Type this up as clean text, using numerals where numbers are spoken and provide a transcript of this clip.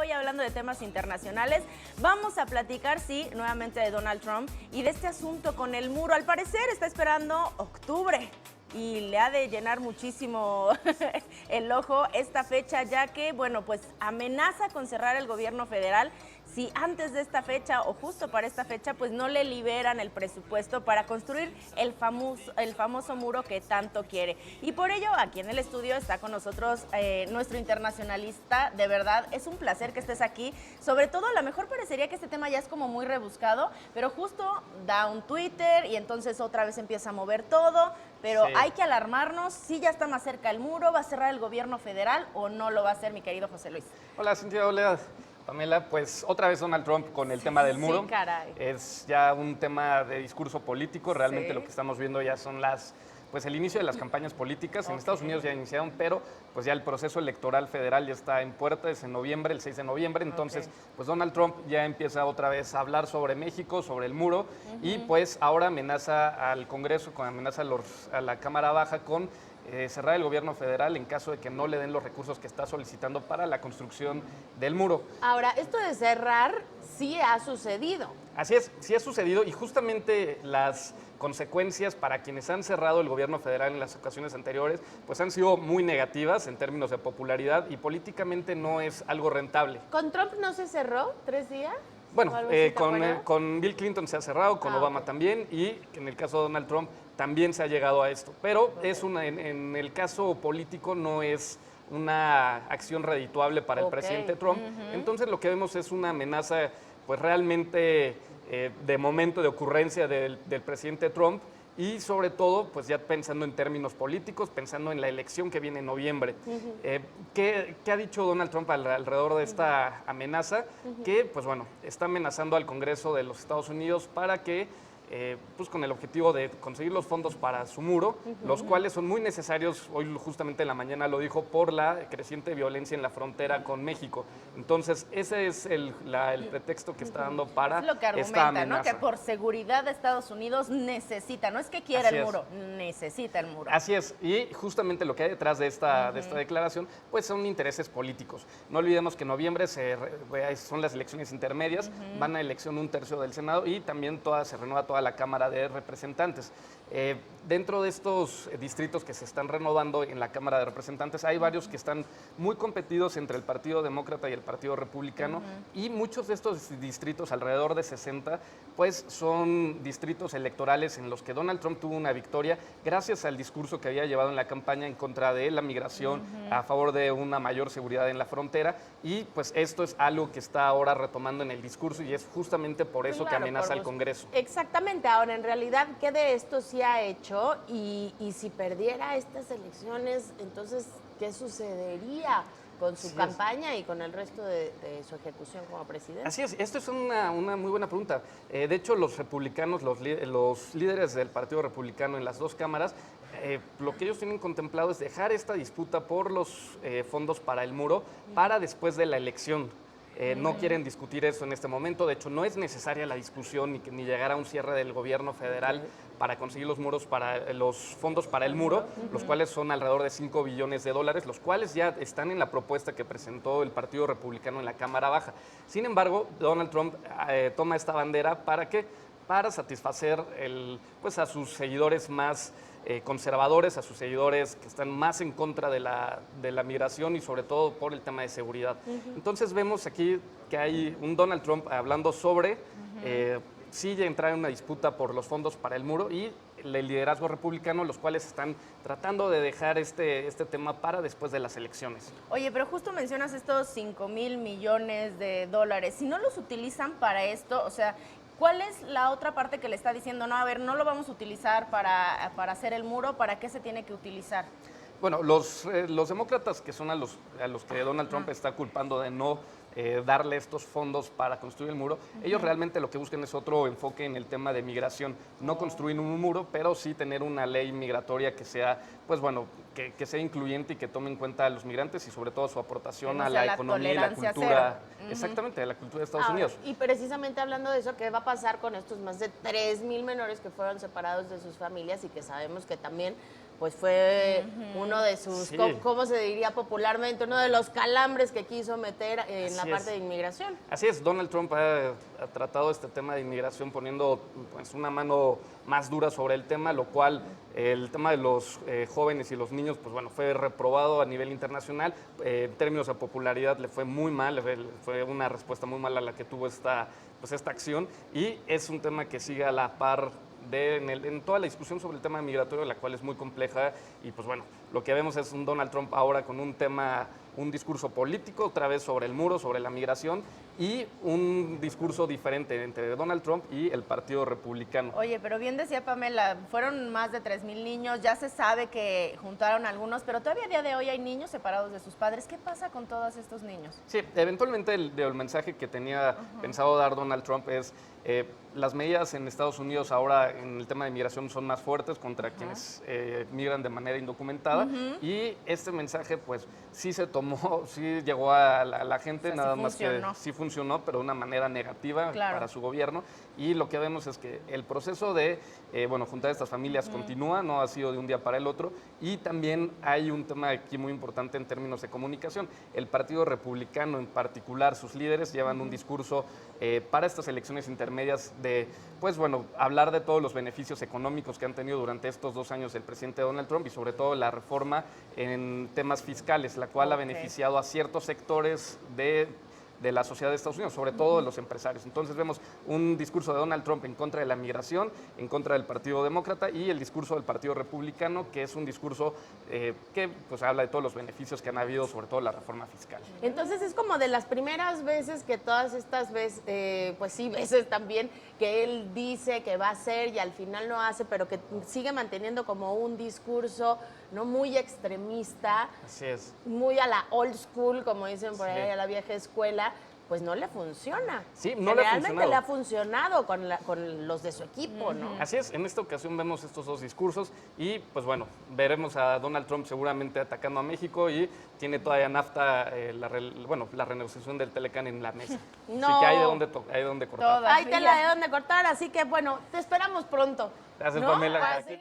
hoy hablando de temas internacionales. Vamos a platicar, sí, nuevamente de Donald Trump y de este asunto con el muro. Al parecer está esperando octubre y le ha de llenar muchísimo el ojo esta fecha, ya que, bueno, pues amenaza con cerrar el gobierno federal si antes de esta fecha o justo para esta fecha, pues no le liberan el presupuesto para construir el famoso muro que tanto quiere. Y por ello, aquí en el estudio está con nosotros nuestro internacionalista. De verdad, es un placer que estés aquí. Sobre todo, a lo mejor parecería que este tema ya es como muy rebuscado, pero justo da un Twitter y entonces otra vez empieza a mover todo. Pero sí, hay que alarmarnos, si ya está más cerca el muro, ¿va a cerrar el gobierno federal o no lo va a hacer, mi querido José Luis? Hola, Cintia, hola, Pamela. Pues otra vez Donald Trump con el tema del muro. Sí, caray. Es ya un tema de discurso político, realmente lo que estamos viendo ya son pues el inicio de las campañas políticas. En Estados Unidos ya iniciaron, pero pues ya el proceso electoral federal ya está en puerta, es en noviembre, el 6 de noviembre, entonces pues Donald Trump ya empieza otra vez a hablar sobre México, sobre el muro, y pues ahora amenaza al Congreso, amenaza a la Cámara Baja con cerrar el gobierno federal en caso de que no le den los recursos que está solicitando para la construcción del muro. Ahora, esto de cerrar sí ha sucedido. Así es, sí ha sucedido, y justamente las consecuencias para quienes han cerrado el gobierno federal en las ocasiones anteriores, pues han sido muy negativas en términos de popularidad y políticamente no es algo rentable. ¿Con Trump no se cerró 3 días? Bueno, con Bill Clinton se ha cerrado, con Obama también, y en el caso de Donald Trump también se ha llegado a esto. Pero en el caso político no es una acción redituable para el presidente Trump. Entonces lo que vemos es una amenaza pues realmente de momento de ocurrencia del presidente Trump, y sobre todo, pues ya pensando en términos políticos, pensando en la elección que viene en noviembre. ¿Qué ha dicho Donald Trump alrededor de esta amenaza? Que, pues bueno, está amenazando al Congreso de los Estados Unidos para que, pues con el objetivo de conseguir los fondos para su muro, los cuales son muy necesarios, hoy justamente en la mañana lo dijo, por la creciente violencia en la frontera con México. Entonces, ese es el pretexto que está dando para es lo que argumenta, esta amenaza, ¿no? Que por seguridad de Estados Unidos necesita, no es que quiera el muro, necesita el muro. Así es, y justamente lo que hay detrás de esta declaración, pues son intereses políticos. No olvidemos que en noviembre son las elecciones intermedias, van a elección 1/3 del Senado y también se renueva toda la Cámara de Representantes. Dentro de estos distritos que se están renovando en la Cámara de Representantes, hay varios que están muy competidos entre el Partido Demócrata y el Partido Republicano, y muchos de estos distritos, alrededor de 60, pues son distritos electorales en los que Donald Trump tuvo una victoria gracias al discurso que había llevado en la campaña en contra de la migración, a favor de una mayor seguridad en la frontera, y pues esto es algo que está ahora retomando en el discurso, y es justamente por eso que amenaza al Congreso. Exactamente. Ahora, en realidad, ¿qué de esto sí ha hecho? Y si perdiera estas elecciones, entonces, ¿qué sucedería con su campaña y con el resto de su ejecución como presidente? Así es, esto es una muy buena pregunta. De hecho, los republicanos, los líderes del Partido Republicano en las dos cámaras, lo que ellos tienen contemplado es dejar esta disputa por los fondos para el muro para después de la elección. No quieren discutir eso en este momento. De hecho, no es necesaria la discusión ni llegar a un cierre del gobierno federal para conseguir los fondos para el muro, los cuales son alrededor de $5 billones, los cuales ya están en la propuesta que presentó el Partido Republicano en la Cámara Baja. Sin embargo, Donald Trump toma esta bandera ¿para qué? Para satisfacer pues a sus seguidores más conservadores, a sus seguidores que están más en contra de la migración, y sobre todo por el tema de seguridad. Entonces vemos aquí que hay un Donald Trump hablando sobre sí entrar en una disputa por los fondos para el muro, y el liderazgo republicano, los cuales están tratando de dejar este tema para después de las elecciones. Oye, pero justo mencionas estos $5,000 millones. Si no los utilizan para esto, o sea, ¿cuál es la otra parte que le está diciendo, no, a ver, no lo vamos a utilizar para hacer el muro? ¿Para qué se tiene que utilizar? Bueno, los demócratas, que son a los que Donald Trump está culpando de no darle estos fondos para construir el muro, ellos realmente lo que buscan es otro enfoque en el tema de migración. No construir un muro, pero sí tener una ley migratoria que sea, pues bueno, que sea incluyente y que tome en cuenta a los migrantes y sobre todo su aportación a la economía y la cultura. Exactamente, a la cultura de Estados Unidos. Y precisamente hablando de eso, ¿qué va a pasar con estos más de 3,000 menores que fueron separados de sus familias y que sabemos que también pues fue uno de sus, Sí. ¿cómo se diría popularmente? Uno de los calambres que quiso meter en la Así parte es. de inmigración. Así es, Donald Trump ha tratado este tema de inmigración poniendo pues, una mano más dura sobre el tema, lo cual el tema de los jóvenes y los niños, pues bueno, fue reprobado a nivel internacional. En términos de popularidad le fue muy mal, fue una respuesta muy mala la que tuvo esta acción y es un tema que sigue a la par en toda la discusión sobre el tema migratorio, la cual es muy compleja y pues bueno, lo que vemos es un Donald Trump ahora con un discurso político otra vez sobre el muro, sobre la migración y un discurso diferente entre Donald Trump y el Partido Republicano. Oye, pero bien decía Pamela, fueron más de 3,000 niños, ya se sabe que juntaron algunos, pero todavía a día de hoy hay niños separados de sus padres. ¿Qué pasa con todos estos niños? Sí, eventualmente el mensaje que tenía pensado dar Donald Trump es las medidas en Estados Unidos ahora en el tema de migración son más fuertes contra quienes migran de manera indocumentada y este mensaje pues sí se tomó, sí llegó a la gente, O sea, nada sí más funcionó. que sí funcionó, pero de una manera negativa Claro. para su gobierno y lo que vemos es que el proceso de juntar estas familias continúa, no ha sido de un día para el otro y también hay un tema aquí muy importante en términos de comunicación. El Partido Republicano en particular, sus líderes llevan un discurso para estas elecciones intermedias de, pues bueno, hablar de todos los beneficios económicos que han tenido durante estos 2 años el presidente Donald Trump y sobre todo la reforma en temas fiscales, la cual ha beneficiado a ciertos sectores de la sociedad de Estados Unidos, sobre todo de los empresarios. Entonces vemos un discurso de Donald Trump en contra de la migración, en contra del Partido Demócrata y el discurso del Partido Republicano, que es un discurso que pues habla de todos los beneficios que han habido, sobre todo la reforma fiscal. Entonces es como de las primeras veces que todas estas veces, pues sí, veces también que él dice que va a hacer y al final no hace, pero que sigue manteniendo como un discurso no muy extremista, Así es. muy a la old school, como dicen por ahí, Sí. a la vieja escuela, pues no le funciona. Sí, no le ha Realmente funcionado. le ha funcionado con los de su equipo, ¿no? Así es, en esta ocasión vemos estos dos discursos y pues bueno, veremos a Donald Trump seguramente atacando a México y tiene todavía NAFTA, la renegociación del Telecan en la mesa. No. Así que hay de dónde cortar. Toda. Hay tela de dónde cortar, así que bueno, te esperamos pronto. Gracias, ¿no? Pamela. Así-